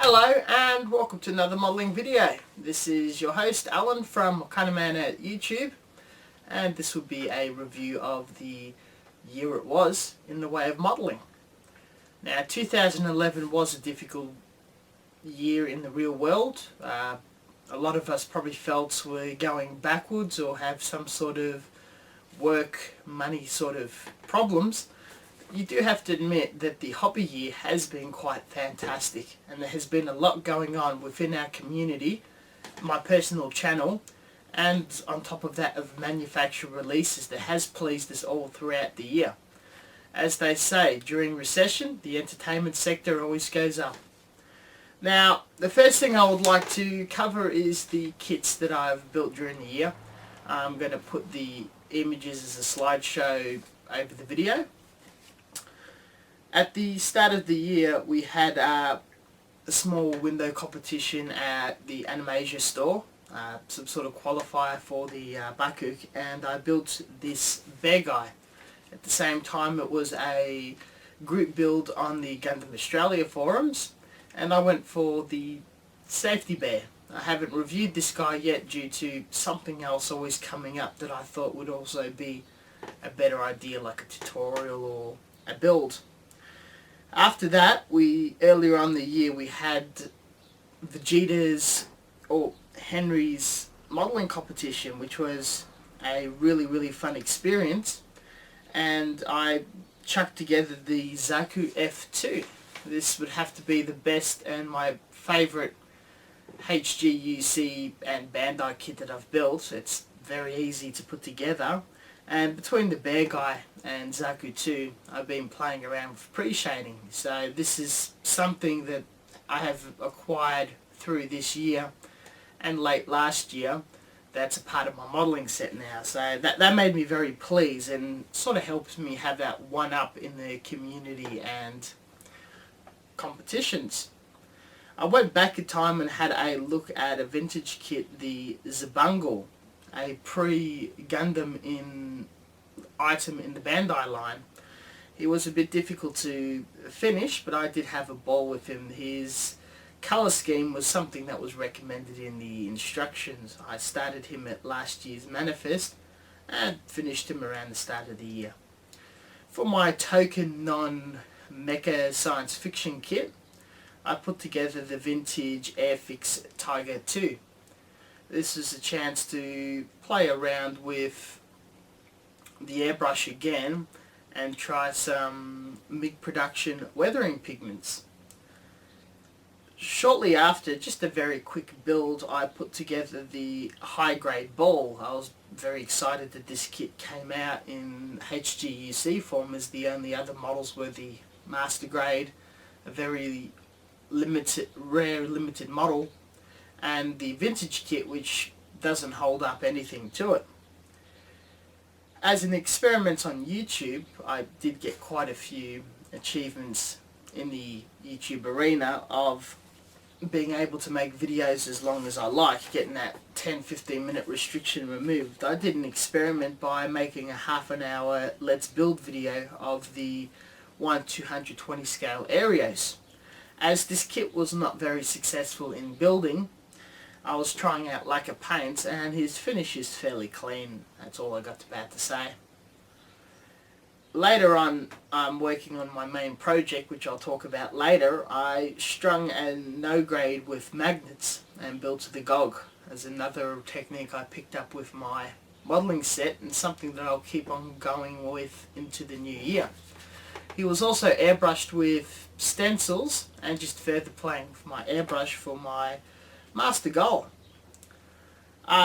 Hello and welcome to another modelling video. This is your host Alan from Mokanaman at YouTube, and this will be a review of the year it was in the way of modelling. Now 2011 was a difficult year in the real world. A lot of us probably felt we're going backwards or have some sort of work, money sort of problems. You do have to admit that the hobby year has been quite fantastic, and there has been a lot going on within our community, my personal channel, and on top of that of manufacturer releases that has pleased us all throughout the year. As they say, during recession the entertainment sector always goes up. Now the first thing I would like to cover is the kits that I've built during the year. I'm going to put the images as a slideshow over the video. At the start of the year we had a small window competition at the Animasia store, some sort of qualifier for the Bakuk, and I built this bear guy. At the same time it was a group build on the Gundam Australia forums, and I went for the safety bear. I haven't reviewed this guy yet due to something else always coming up that I thought would also be a better idea, like a tutorial or a build. After that, earlier on in the year we had Vegeta's or Henry's modelling competition, which was a really fun experience, and I chucked together the Zaku F2. This would have to be the best and my favourite HGUC and Bandai kit that I've built. It's very easy to put together. And between the bear guy and Zaku 2, I've been playing around with pre-shading. So this is something that I have acquired through this year and late last year. That's a part of my modelling set now. So that made me very pleased and sort of helps me have that one up in the community and competitions. I went back in time and had a look at a vintage kit, the Zabungle, a pre-Gundam item in the Bandai line. He was a bit difficult to finish, but I did have a ball with him. His colour scheme was something that was recommended in the instructions. I started him at last year's manifest and finished him around the start of the year. For my token non-mecha science fiction kit, I put together the vintage Airfix Tiger 2. This is a chance to play around with the airbrush again and try some MIG production weathering pigments. Shortly after, just a very quick build, I put together the high grade ball. I was very excited that this kit came out in HGUC form, as the only other models were the master grade, a very rare limited model, and the vintage kit, which doesn't hold up anything to it. As an experiment on YouTube, I did get quite a few achievements in the YouTube arena of being able to make videos as long as I like, getting that 10-15 minute restriction removed. I did an experiment by making a half an hour let's build video of the 1/220 scale Aerios. As this kit was not very successful in building, I was trying out lacquer paints, and his finish is fairly clean. That's all I got about to say. Later on, I'm working on my main project, which I'll talk about later. I strung a no grade with magnets and built the GOG as another technique I picked up with my modelling set, and something that I'll keep on going with into the new year. He was also airbrushed with stencils and just further playing with my airbrush for my master goal.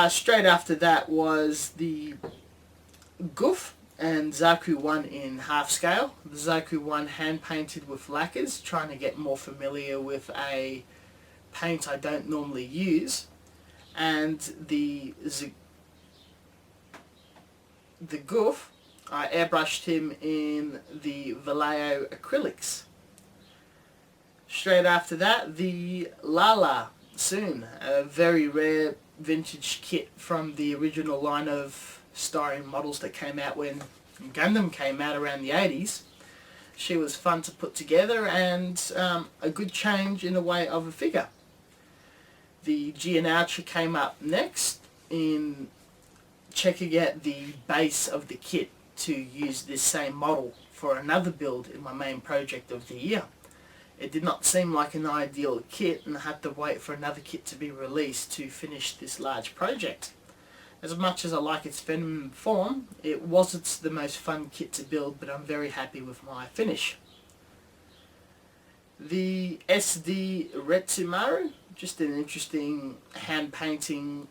Straight after that was the Goof and Zaku 1 in half scale. The Zaku 1 hand painted with lacquers, trying to get more familiar with a paint I don't normally use, and the Goof, I airbrushed him in the Vallejo acrylics. Straight after that, the Lala Soon, a very rare vintage kit from the original line of styrene models that came out when Gundam came out around the 80s. She was fun to put together and a good change in the way of a figure. The Gianoucha came up next in checking out the base of the kit to use this same model for another build in my main project of the year. It did not seem like an ideal kit, and I had to wait for another kit to be released to finish this large project. As much as I like its feminine form, it wasn't the most fun kit to build, but I'm very happy with my finish. The SD Retsumaru, just an interesting hand painting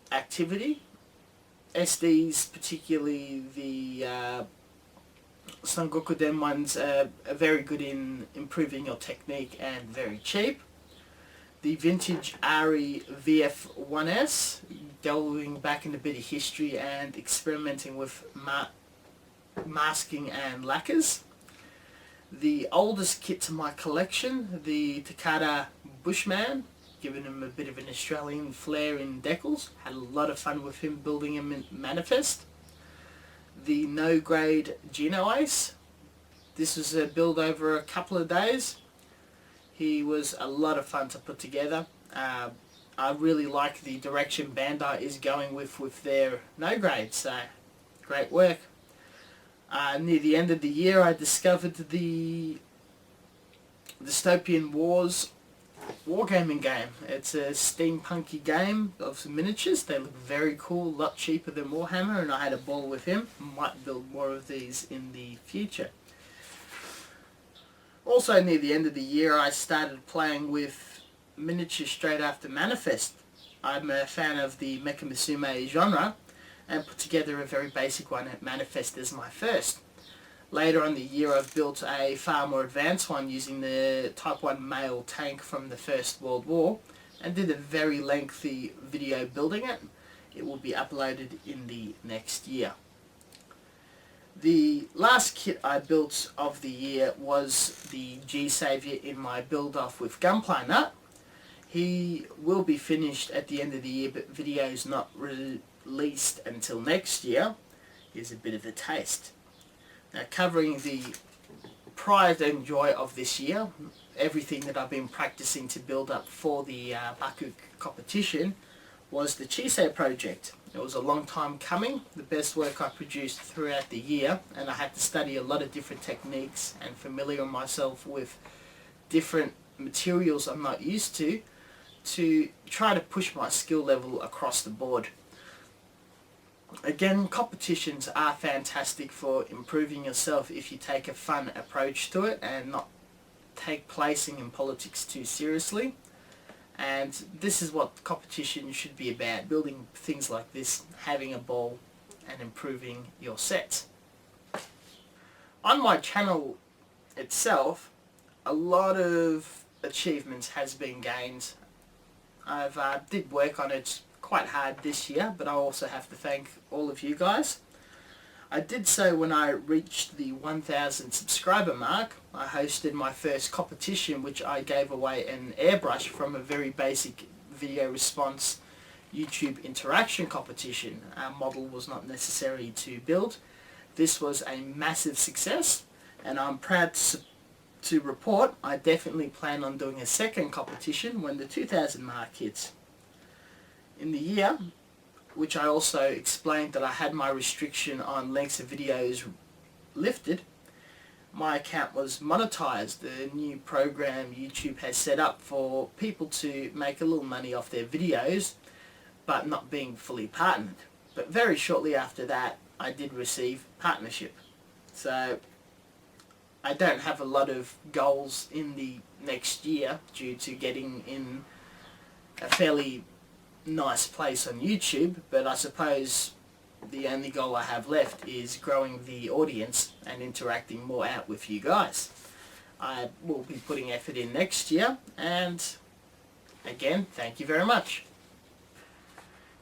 activity. SDs, particularly the Sengoku Den ones, are very good in improving your technique and very cheap. The vintage Ari VF1S, delving back into a bit of history and experimenting with masking and lacquers. The oldest kit to my collection, the Takada Bushman, giving him a bit of an Australian flair in decals. Had a lot of fun with him building him in Manifest. The No Grade Geno Ace. This was a build over a couple of days. He was a lot of fun to put together. I really like the direction Bandai is going with their No Grade, so great work. Near the end of the year I discovered the Dystopian Wars wargaming game. It's a steampunky game of some miniatures. They look very cool, a lot cheaper than Warhammer, and I had a ball with him. Might build more of these in the future. Also near the end of the year I started playing with miniatures straight after Manifest. I'm a fan of the Mecha Musume genre and put together a very basic one at Manifest as my first. Later on the year I've built a far more advanced one using the Type 1 male tank from the First World War and did a very lengthy video building it. It will be uploaded in the next year. The last kit I built of the year was the G-Saviour in my build-off with Gunpla Nut. He will be finished at the end of the year, but video is not released until next year. Here's a bit of a taste. Now, covering the pride and joy of this year, everything that I've been practicing to build up for the Baku competition was the Chisei project. It was a long time coming, the best work I produced throughout the year, and I had to study a lot of different techniques and familiar myself with different materials I'm not used to try to push my skill level across the board. Again, competitions are fantastic for improving yourself if you take a fun approach to it and not take placing in politics too seriously. And this is what competition should be about, building things like this, having a ball and improving your sets. On my channel itself, a lot of achievements has been gained. I've did work on it quite hard this year, but I also have to thank all of you guys. I did so when I reached the 1,000 subscriber mark. I hosted my first competition, which I gave away an airbrush from a very basic video response YouTube interaction competition. Our model was not necessary to build. This was a massive success, and I'm proud to report I definitely plan on doing a second competition when the 2,000 mark hits. In the year, which I also explained that I had my restriction on lengths of videos lifted, my account was monetized, the new program YouTube has set up for people to make a little money off their videos but not being fully partnered. But very shortly after that I did receive partnership. So I don't have a lot of goals in the next year due to getting in a fairly nice place on YouTube, but I suppose the only goal I have left is growing the audience and interacting more out with you guys. I will be putting effort in next year, and again, thank you very much.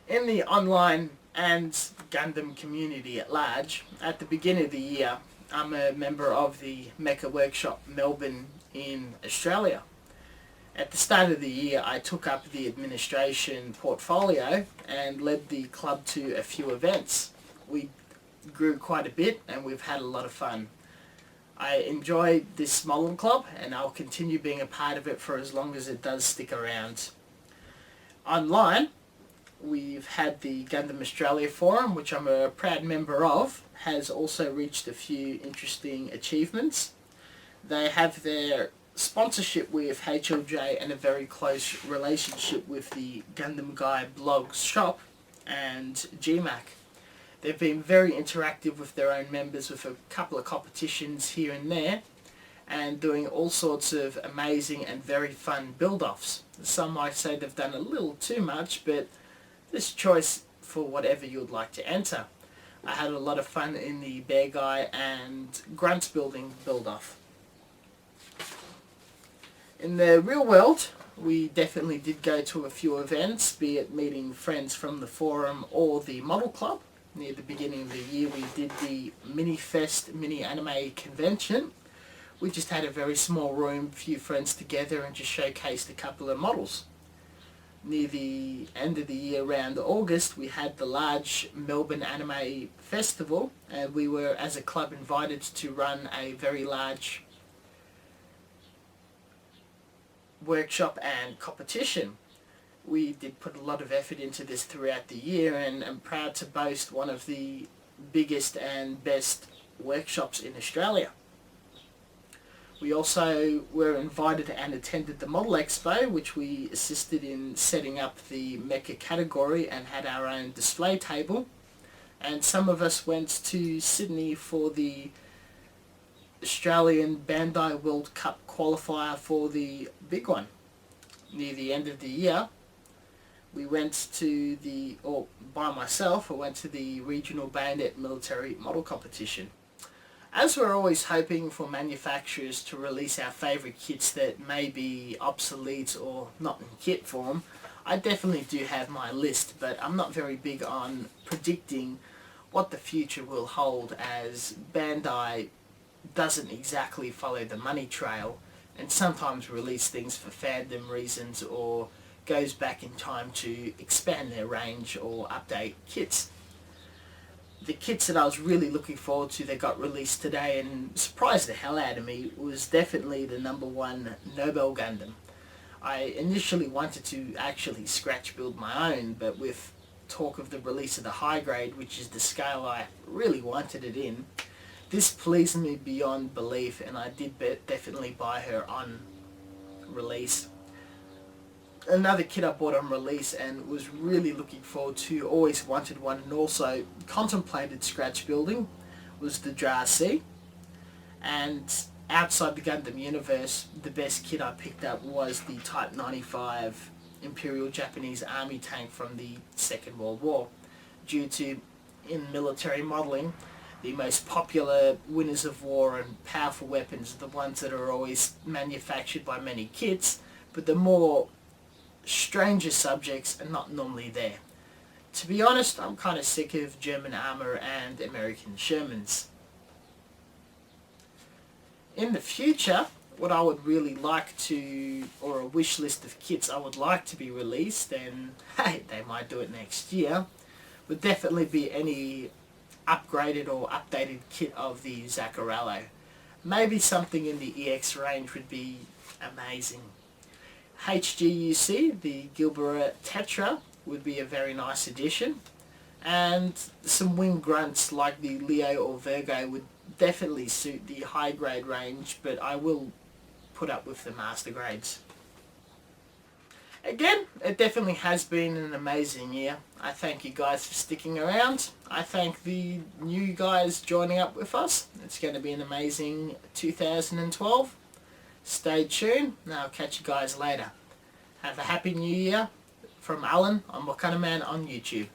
In the online and Gundam community at large, at the beginning of the year, I'm a member of the Mecha Workshop Melbourne in Australia. At the start of the year I took up the administration portfolio and led the club to a few events. We grew quite a bit and we've had a lot of fun. I enjoy this modelling club and I'll continue being a part of it for as long as it does stick around. Online, we've had the Gundam Australia forum, which I'm a proud member of, has also reached a few interesting achievements. They have their sponsorship with HLJ and a very close relationship with the Gundam Guy blog shop and GMAC. They've been very interactive with their own members with a couple of competitions here and there, and doing all sorts of amazing and very fun build-offs. Some might say they've done a little too much, but there's choice for whatever you would like to enter. I had a lot of fun in the Bear Guy and Grunts building build-off. In the real world, we definitely did go to a few events, be it meeting friends from the forum or the model club. Near the beginning of the year we did the Mini Fest Mini Anime Convention. We just had a very small room, few friends together, and just showcased a couple of models. Near the end of the year, around August, we had the large Melbourne Anime Festival, and we were as a club invited to run a very large workshop and competition. We did put a lot of effort into this throughout the year, and I'm proud to boast one of the biggest and best workshops in Australia. We also were invited and attended the Model Expo, which we assisted in setting up the mecha category and had our own display table. And some of us went to Sydney for the Australian Bandai World Cup qualifier for the big one. Near the end of the year, we went to by myself, I went to the regional bayonet military model competition. As we're always hoping for manufacturers to release our favourite kits that may be obsolete or not in kit form, I definitely do have my list, but I'm not very big on predicting what the future will hold, as Bandai doesn't exactly follow the money trail and sometimes release things for fandom reasons or goes back in time to expand their range or update kits. The kits that I was really looking forward to that got released today and surprised the hell out of me was definitely the #1 Nobel Gundam. I initially wanted to actually scratch build my own, but with talk of the release of the high grade, which is the scale I really wanted it in, this pleased me beyond belief, and I did definitely buy her on release. Another kit I bought on release and was really looking forward to, always wanted one and also contemplated scratch building, was the Jar C. And outside the Gundam universe, the best kit I picked up was the Type 95 Imperial Japanese Army tank from the Second World War, due to, in military modelling, the most popular winners of war and powerful weapons are the ones that are always manufactured by many kits, but the more stranger subjects are not normally there. To be honest, I'm kind of sick of German armour and American Shermans. In the future, what I would really like to, or a wish list of kits I would like to be released, and hey, they might do it next year, would definitely be any upgraded or updated kit of the Zaccarello. Maybe something in the EX range would be amazing. HGUC, the Gilbert Tetra, would be a very nice addition, and some wing grunts like the Leo or Virgo would definitely suit the high grade range, but I will put up with the master grades. Again, it definitely has been an amazing year. I thank you guys for sticking around. I thank the new guys joining up with us. It's going to be an amazing 2012. Stay tuned, and I'll catch you guys later. Have a happy new year from Alan on Mokanaman on YouTube.